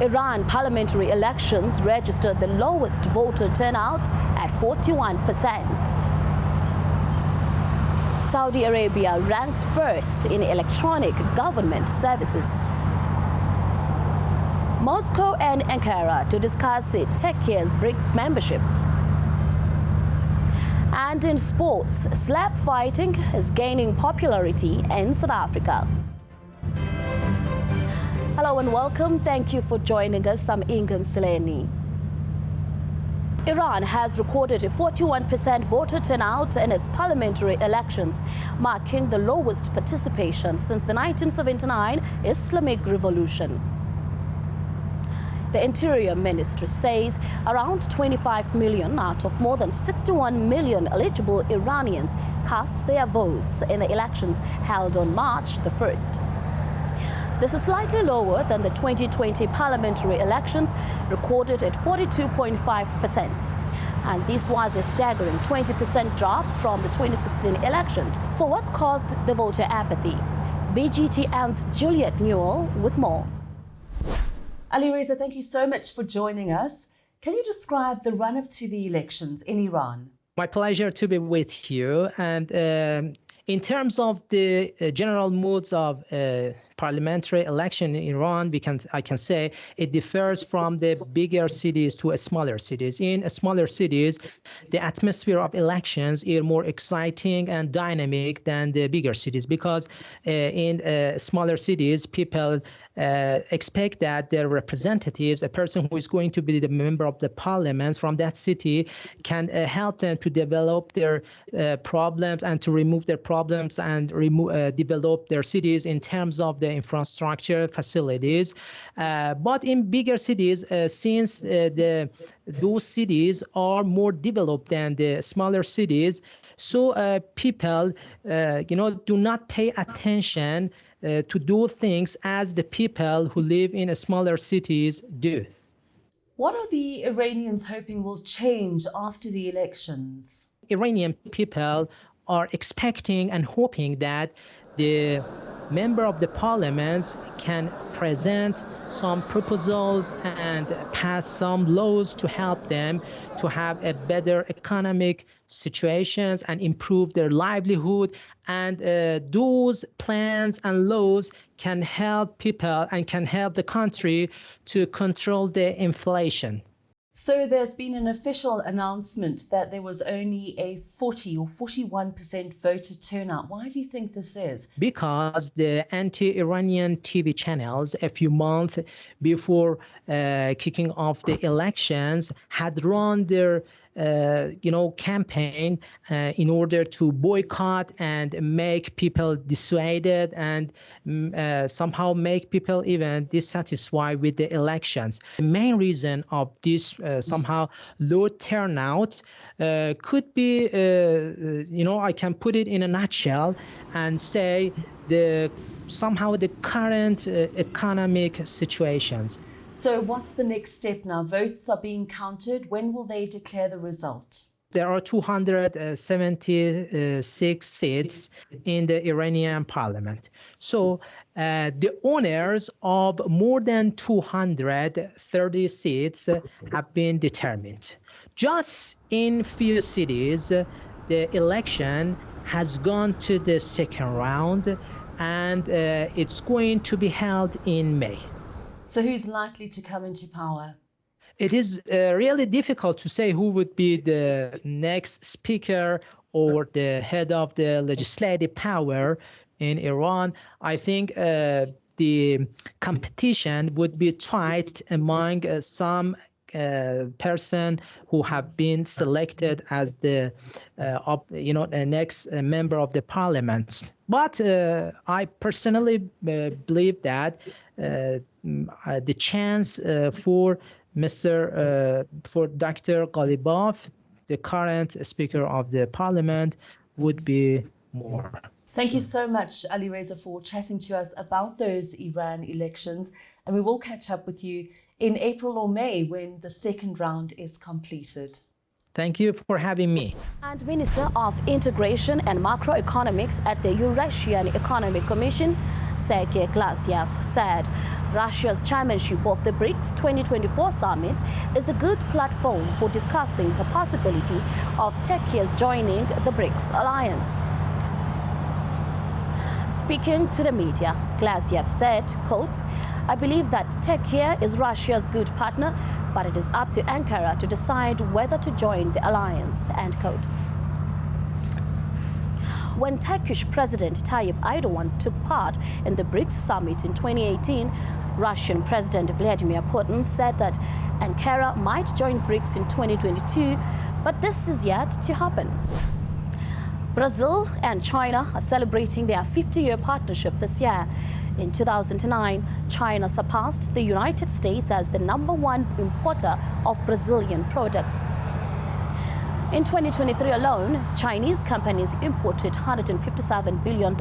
Iran parliamentary elections registered the lowest voter turnout at 41%. Saudi Arabia ranks first in electronic government services. Moscow and Ankara to discuss Turkey's BRICS membership. And in sports, slap fighting is gaining popularity in South Africa. Hello and welcome. Thank you for joining us. I'm Ingam Seleni. Iran has recorded a 41% voter turnout in its parliamentary elections, marking the lowest participation since the 1979 Islamic Revolution. The Interior Ministry says around 25 million out of more than 61 million eligible Iranians cast their votes in the elections held on March the 1st. This is slightly lower than the 2020 parliamentary elections, recorded at 42.5%. And this was a staggering 20% drop from the 2016 elections. So what's caused the voter apathy? BGTN's Juliet Newell with more. Ali Reza, thank you so much for joining us. Can you describe the run-up to the elections in Iran? My pleasure to be with you. And in terms of the general moods of parliamentary election in Iran, I can say it differs from the bigger cities to smaller cities. In smaller cities, the atmosphere of elections is more exciting and dynamic than the bigger cities, because in smaller cities, people expect that their representatives, a person who is going to be the member of the parliament from that city, can help them to develop their problems and to remove their problems and develop their cities in terms of the infrastructure facilities. But in bigger cities, since those cities are more developed than the smaller cities, so people do not pay attention to do things as the people who live in smaller cities do. What are the Iranians hoping will change after the elections? Iranian people are expecting and hoping that the member of the parliaments can present some proposals and pass some laws to help them to have a better economic situations and improve their livelihood. And those plans and laws can help people and can help the country to control the inflation. So there's been an official announcement that there was only a 40 or 41% voter turnout. Why do you think this is? Because the anti-Iranian TV channels a few months before kicking off the elections had run their campaign in order to boycott and make people dissuaded and somehow make people even dissatisfied with the elections. The main reason of this somehow low turnout could be, I can put it in a nutshell and say somehow the current economic situations. So what's the next step now? Votes are being counted. When will they declare the result? There are 276 seats in the Iranian parliament. So the owners of more than 230 seats have been determined. Just in few cities, the election has gone to the second round, and it's going to be held in May. So who's likely to come into power? It is really difficult to say who would be the next speaker or the head of the legislative power in Iran. I think the competition would be tight among some person who have been selected as the next member of the parliament. But I personally believe that the chance for Dr. Ghalibaf, the current Speaker of the Parliament, would be more. Thank you so much, Ali Reza, for chatting to us about those Iran elections. And we will catch up with you in April or May when the second round is completed. Thank you for having me. And Minister of Integration and Macroeconomics at the Eurasian Economic Commission, Sergei Glasyev, said Russia's chairmanship of the BRICS 2024 summit is a good platform for discussing the possibility of Turkey joining the BRICS alliance. Speaking to the media, Glasyev said, quote, "I believe that Turkey is Russia's good partner, but it is up to Ankara to decide whether to join the alliance," end quote. When Turkish President Tayyip Erdogan took part in the BRICS summit in 2018, Russian President Vladimir Putin said that Ankara might join BRICS in 2022, but this is yet to happen. Brazil and China are celebrating their 50-year partnership this year. In 2009, China surpassed the United States as the #1 importer of Brazilian products. In 2023 alone, Chinese companies imported $157 billion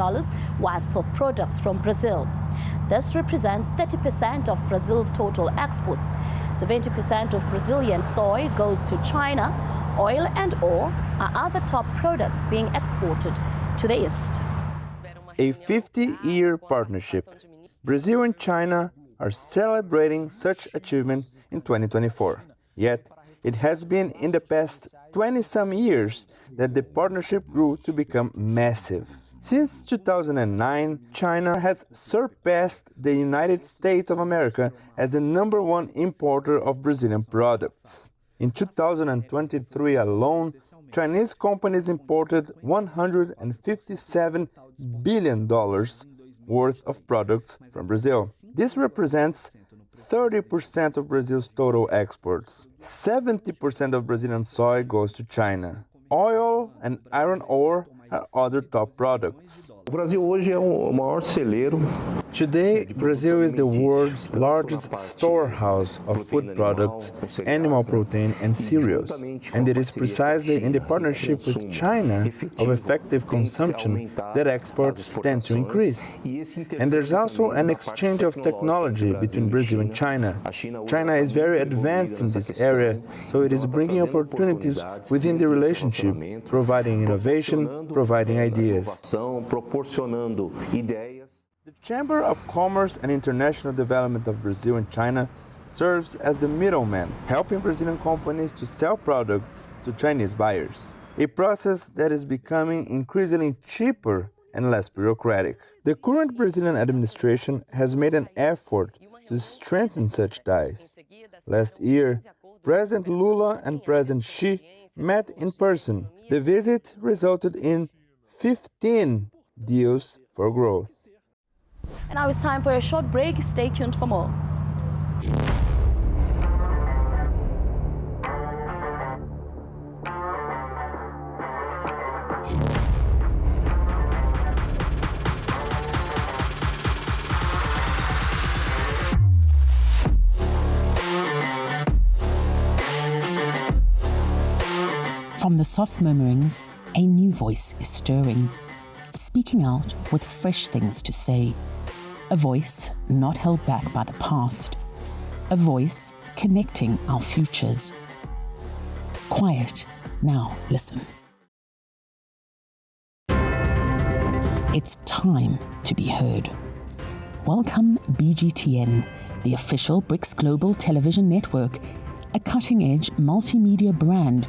worth of products from Brazil. This represents 30% of Brazil's total exports. 70% of Brazilian soy goes to China. Oil and ore are other top products being exported to the East. A 50-year partnership. Brazil and China are celebrating such achievement in 2024. Yet, it has been in the past 20-some years that the partnership grew to become massive. Since 2009, China has surpassed the United States of America as the #1 importer of Brazilian products. In 2023 alone, Chinese companies imported $157 billion worth of products from Brazil. This represents 30% of Brazil's total exports. 70% of Brazilian soy goes to China. Oil and iron ore are other top products. Today, Brazil is the world's largest storehouse of food products, animal protein, and cereals. And it is precisely in the partnership with China of effective consumption that exports tend to increase. And there's also an exchange of technology between Brazil and China. China is very advanced in this area, so it is bringing opportunities within the relationship, providing innovation, providing ideas. The Chamber of Commerce and International Development of Brazil and China serves as the middleman, helping Brazilian companies to sell products to Chinese buyers, a process that is becoming increasingly cheaper and less bureaucratic. The current Brazilian administration has made an effort to strengthen such ties. Last year, President Lula and President Xi met in person. The visit resulted in 15 deals for growth. And now it's time for a short break. Stay tuned for more. From the soft murmurings, a new voice is stirring, speaking out with fresh things to say. A voice not held back by the past. A voice connecting our futures. Quiet, now listen. It's time to be heard. Welcome BGTN, the official BRICS Global Television Network, a cutting-edge multimedia brand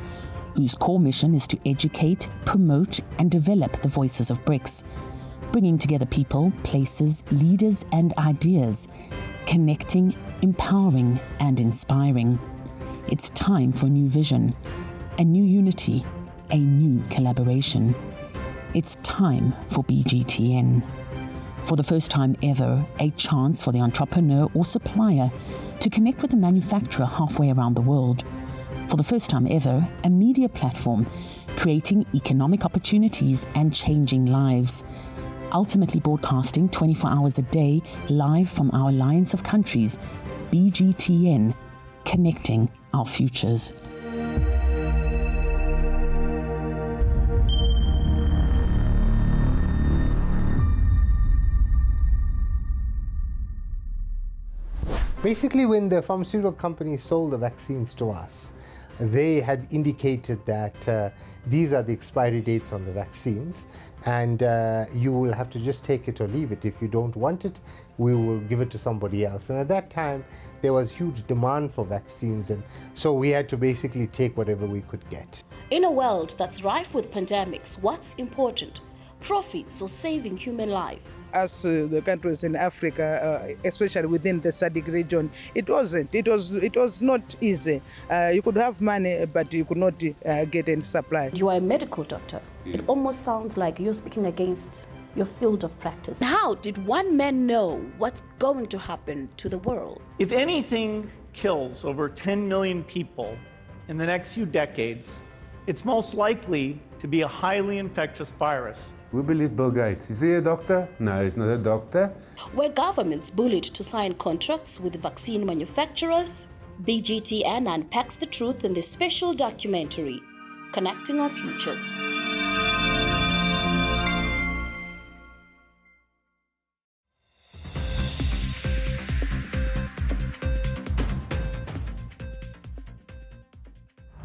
whose core mission is to educate, promote, and develop the voices of BRICS, bringing together people, places, leaders, and ideas, connecting, empowering, and inspiring. It's time for a new vision, a new unity, a new collaboration. It's time for BGTN. For the first time ever, a chance for the entrepreneur or supplier to connect with a manufacturer halfway around the world. For the first time ever, a media platform creating economic opportunities and changing lives. Ultimately broadcasting 24 hours a day live from our alliance of countries, BGTN, connecting our futures. Basically, when the pharmaceutical companies sold the vaccines to us, they had indicated that these are the expiry dates on the vaccines, and you will have to just take it or leave it. If you don't want it, we will give it to somebody else. And at that time, there was huge demand for vaccines, and so we had to basically take whatever we could get. In a world that's rife with pandemics, what's important? Profits or saving human life? As the countries in Africa, especially within the SADC region, it wasn't. It was not easy. You could have money, but you could not get any supply. You are a medical doctor. It almost sounds like you're speaking against your field of practice. How did one man know what's going to happen to the world? If anything kills over 10 million people in the next few decades, it's most likely to be a highly infectious virus. We believe Bill Gates. Is he a doctor? No, he's not a doctor. Were governments bullied to sign contracts with vaccine manufacturers? BGTN unpacks the truth in this special documentary, Connecting Our Futures.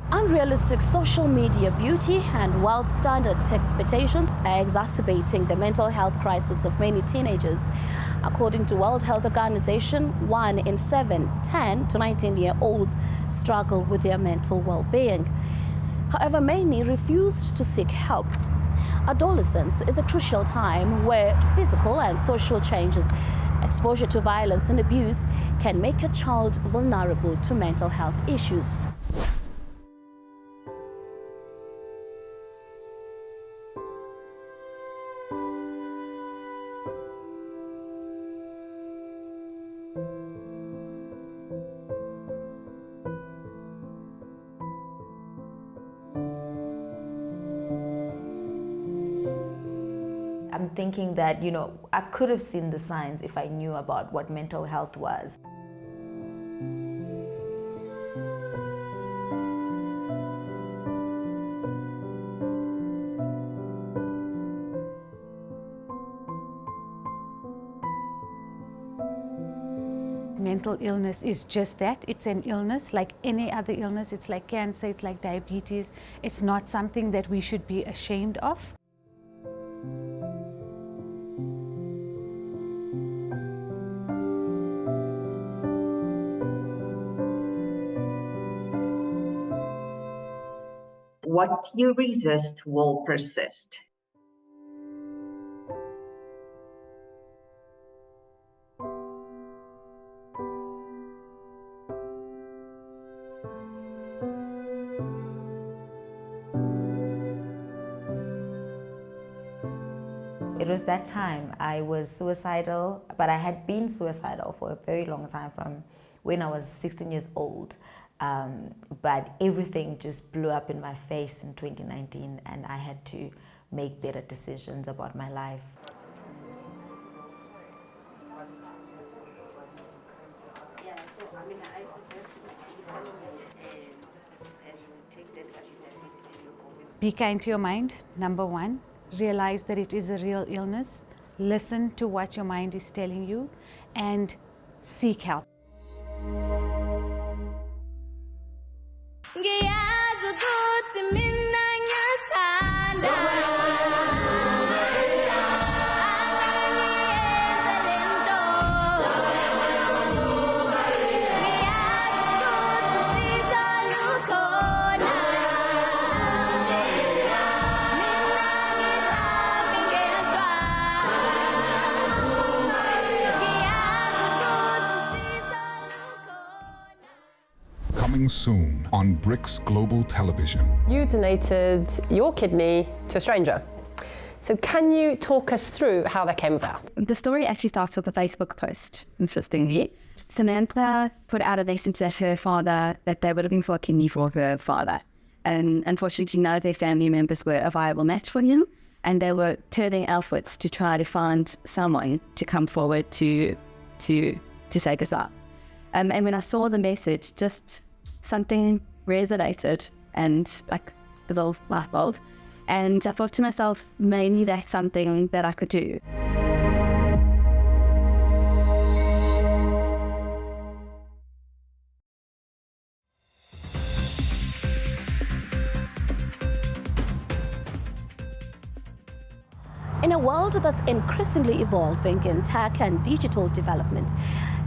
Unrealistic social media beauty and world standard expectations are exacerbating the mental health crisis of many teenagers. According to World Health Organization, 1 in 7 10 to 19-year-olds struggle with their mental well-being. However, many refuse to seek help. Adolescence is a crucial time where physical and social changes, exposure to violence and abuse can make a child vulnerable to mental health issues. I'm thinking that, I could have seen the signs if I knew about what mental health was. Mental illness is just that. It's an illness like any other illness. It's like cancer, it's like diabetes. It's not something that we should be ashamed of. What you resist will persist. It was that time I was suicidal, but I had been suicidal for a very long time, from when I was 16 years old. But everything just blew up in my face in 2019, and I had to make better decisions about my life. Be kind to your mind, number one. Realize that it is a real illness. Listen to what your mind is telling you and seek help. Coming soon on BRICS Global Television. You donated your kidney to a stranger. So can you talk us through how that came about? The story actually starts with a Facebook post, interestingly. Samantha put out a message to her father that they were looking for a kidney for her father. And unfortunately, none of their family members were a viable match for him. And they were turning outwards to try to find someone to come forward to save us up. And when I saw the message, just something resonated, and like a little light bulb. And I thought to myself, maybe that's something that I could do. In a world that's increasingly evolving in tech and digital development,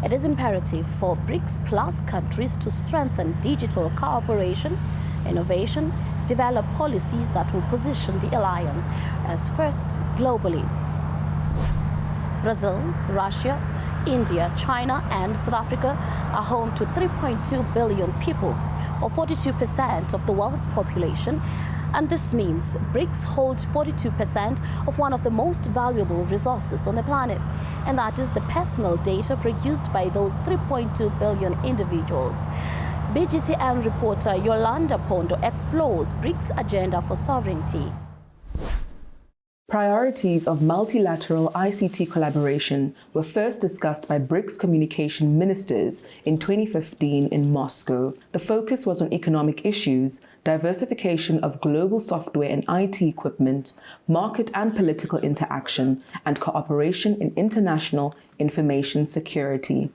it is imperative for BRICS Plus countries to strengthen digital cooperation, innovation, develop policies that will position the alliance as first globally. Brazil, Russia, India, China, and South Africa are home to 3.2 billion people, or 42% of the world's population, and this means BRICS hold 42% of one of the most valuable resources on the planet, and that is the personal data produced by those 3.2 billion individuals. BGTN reporter Yolanda Pondo explores BRICS' agenda for sovereignty. Priorities of multilateral ICT collaboration were first discussed by BRICS communication ministers in 2015 in Moscow. The focus was on economic issues, diversification of global software and IT equipment, market and political interaction, and cooperation in international information security.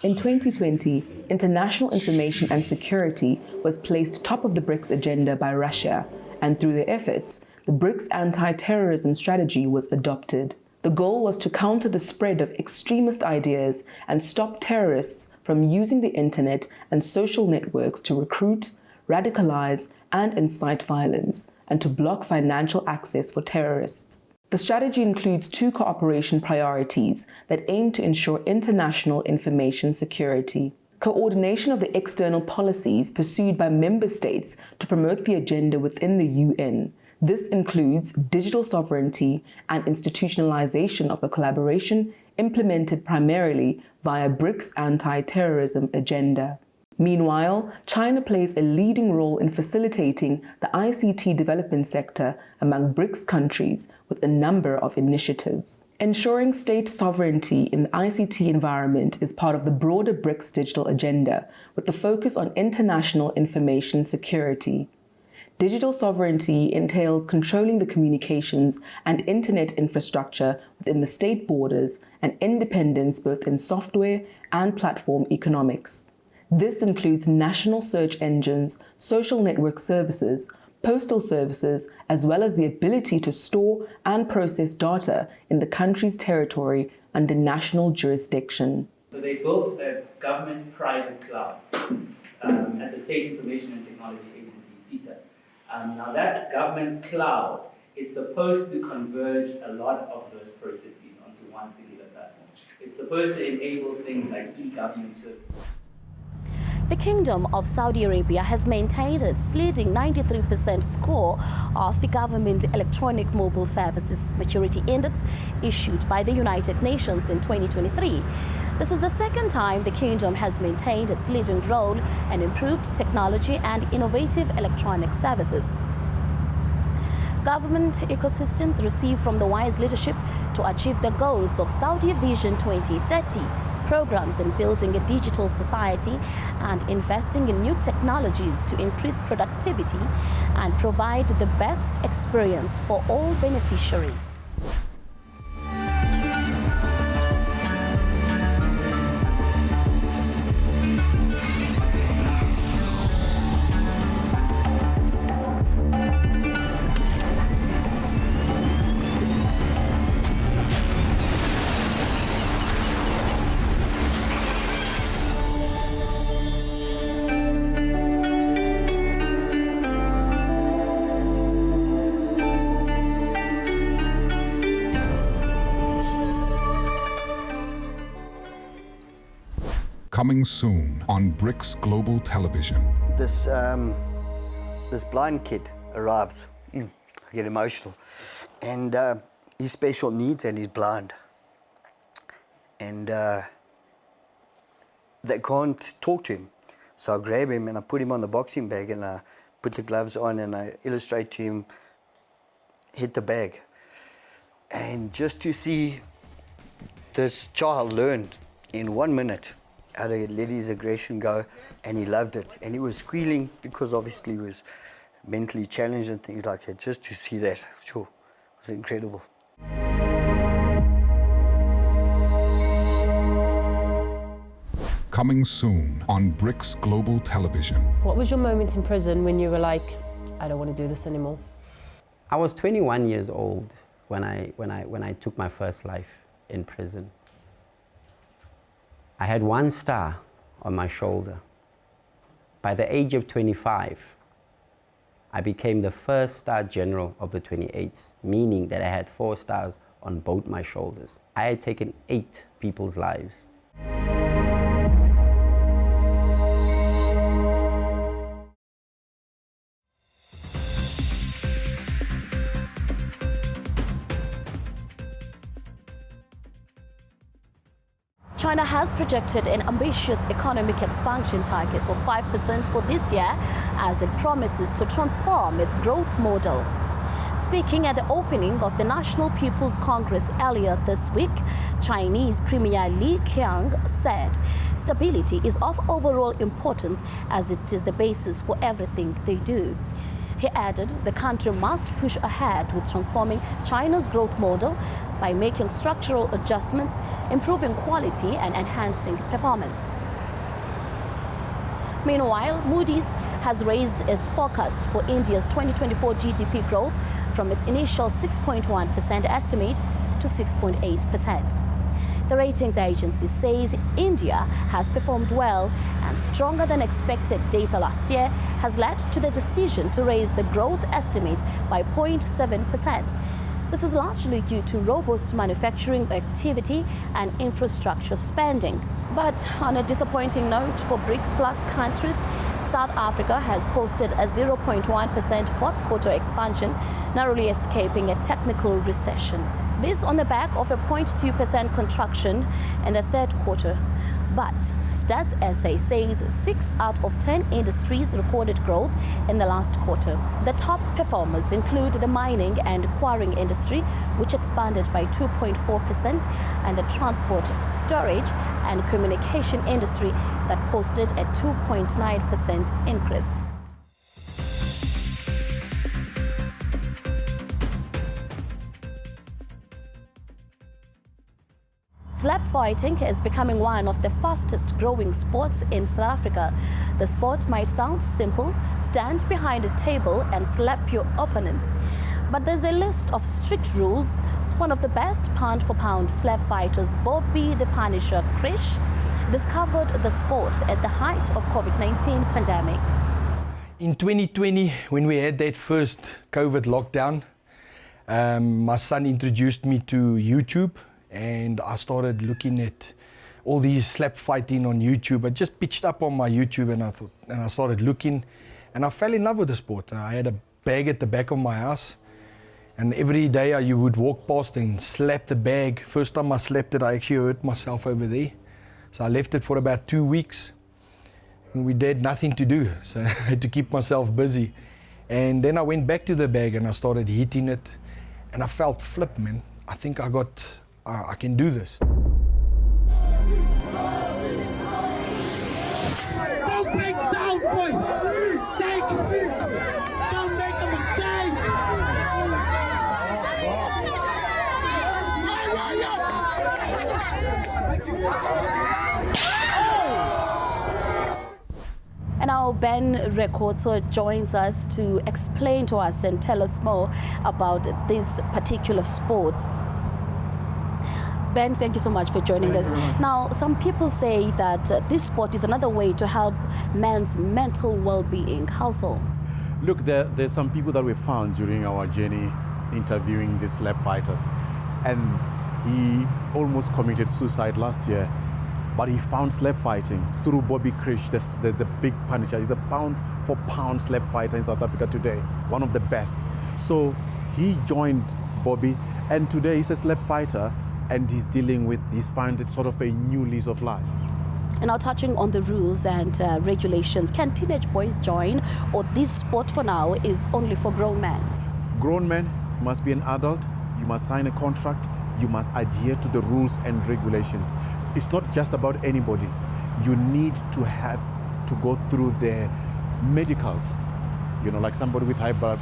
In 2020, international information and security was placed top of the BRICS agenda by Russia, and through their efforts, the BRICS anti-terrorism strategy was adopted. The goal was to counter the spread of extremist ideas and stop terrorists from using the internet and social networks to recruit, radicalize, and incite violence, and to block financial access for terrorists. The strategy includes 2 cooperation priorities that aim to ensure international information security. Coordination of the external policies pursued by member states to promote the agenda within the UN. This includes digital sovereignty and institutionalization of the collaboration implemented primarily via BRICS anti-terrorism agenda. Meanwhile, China plays a leading role in facilitating the ICT development sector among BRICS countries with a number of initiatives. Ensuring state sovereignty in the ICT environment is part of the broader BRICS digital agenda, with the focus on international information security. Digital sovereignty entails controlling the communications and internet infrastructure within the state borders and independence both in software and platform economics. This includes national search engines, social network services, postal services, as well as the ability to store and process data in the country's territory under national jurisdiction. So they built a government-private cloud at the State Information and Technology Agency, SITA. Now that government cloud is supposed to converge a lot of those processes onto one singular platform. It's supposed to enable things like e-government services. The Kingdom of Saudi Arabia has maintained its leading 93% score of the Government Electronic Mobile Services Maturity Index issued by the United Nations in 2023. This is the second time the Kingdom has maintained its leading role in improved technology and innovative electronic services. Government ecosystems receive from the wise leadership to achieve the goals of Saudi Vision 2030. Programs in building a digital society and investing in new technologies to increase productivity and provide the best experience for all beneficiaries. Coming soon on BRICS Global Television. This blind kid arrives. I get emotional. And he's special needs and he's blind. And they can't talk to him. So I grab him and I put him on the boxing bag and I put the gloves on and I illustrate to him, hit the bag. And just to see this child learn in 1 minute how to let his aggression go, and he loved it. And he was squealing because obviously he was mentally challenged and things like that. Just to see that, sure, it was incredible. Coming soon on BRICS Global Television. What was your moment in prison when you were like, I don't want to do this anymore? I was 21 years old when I took my first life in prison. I had 1 star on my shoulder. By the age of 25, I became the first star general of the 28th, meaning that I had 4 stars on both my shoulders. I had taken 8 people's lives. China has projected an ambitious economic expansion target of 5% for this year as it promises to transform its growth model. Speaking at the opening of the National People's Congress earlier this week, Chinese Premier Li Qiang said stability is of overall importance as it is the basis for everything they do. He added the country must push ahead with transforming China's growth model by making structural adjustments, improving quality and enhancing performance. Meanwhile, Moody's has raised its forecast for India's 2024 GDP growth from its initial 6.1% estimate to 6.8%. The ratings agency says India has performed well and stronger than expected data last year has led to the decision to raise the growth estimate by 0.7%. This is largely due to robust manufacturing activity and infrastructure spending. But on a disappointing note for BRICS Plus countries, South Africa has posted a 0.1% fourth quarter expansion, narrowly escaping a technical recession. This on the back of a 0.2% contraction in the third quarter. But Stats SA says 6 out of 10 industries recorded growth in the last quarter. The top performers include the mining and quarrying industry, which expanded by 2.4%, and the transport, storage, and communication industry that posted a 2.9% increase. Slap fighting is becoming one of the fastest growing sports in South Africa. The sport might sound simple: stand behind a table and slap your opponent. But there's a list of strict rules. One of the best pound-for-pound slap fighters, Bobby the Punisher Krish, discovered the sport at the height of COVID-19 pandemic. In 2020, when we had that first COVID lockdown, my son introduced me to YouTube. And I started looking at all these slap fighting on YouTube. I just pitched up on my YouTube and I started looking, and I fell in love with the sport. I had a bag at the back of my house, and every day you would walk past and slap the bag. First time I slapped it, I actually hurt myself over there. So I left it for about 2 weeks. And we had nothing to do, so I had to keep myself busy. And then I went back to the bag and I started hitting it, and I felt flip, man. I think I can do this. Don't break down, boy. Take it. Don't make a mistake. And now Ben Rekotso joins us to explain to us and tell us more about this particular sport. Ben, thank you so much for joining us. Now, some people say that this sport is another way to help men's mental well-being. How so? Look, there's some people that we found during our journey interviewing these slap fighters, and he almost committed suicide last year, but he found slap fighting through Bobby Krish, the big Punisher. He's a pound-for-pound slap fighter in South Africa today, one of the best. So he joined Bobby, and today he's a slap fighter, and he's found it sort of a new lease of life. And now touching on the rules and regulations, can teenage boys join, or this sport for now is only for grown men? Grown men, you must be an adult, you must sign a contract, you must adhere to the rules and regulations. It's not just about anybody. You need to have to go through the medicals, like somebody with high blood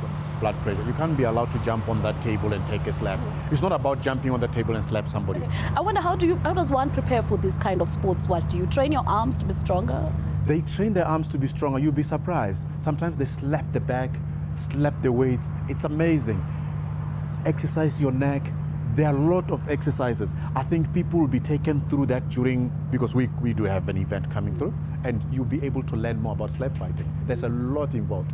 pressure. You can't be allowed to jump on that table and take a slap. It's not about jumping on the table and slap somebody. I wonder, how does one prepare for this kind of sports? What, do you train your arms to be stronger? They train their arms to be stronger. You'll be surprised. Sometimes they slap the bag, slap the weights. It's amazing. exercise your neck. There are a lot of exercises. I think people will be taken through that because we do have an event coming through, and you'll be able to learn more about slap fighting. There's a lot involved.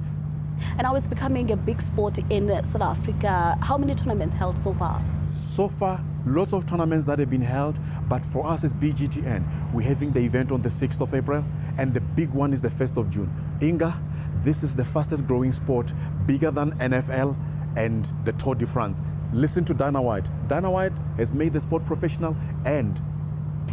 And now it's becoming a big sport in South Africa. How many tournaments held so far? So far, lots of tournaments that have been held, but for us as BGTN, we're having the event on the 6th of April, and the big one is the 1st of June. Inga, this is the fastest growing sport, bigger than NFL and the Tour de France. Listen to Dana White. Dana White has made the sport professional, and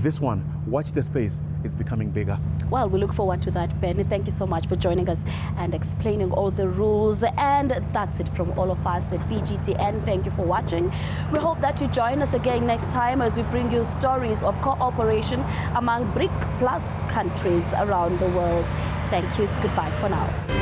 this one, watch the space, it's becoming bigger. Well, we look forward to that, Ben. Thank you so much for joining us and explaining all the rules. And that's it from all of us at BGTN. Thank you for watching. We hope that you join us again next time as we bring you stories of cooperation among BRIC plus countries around the world. Thank you. It's goodbye for now.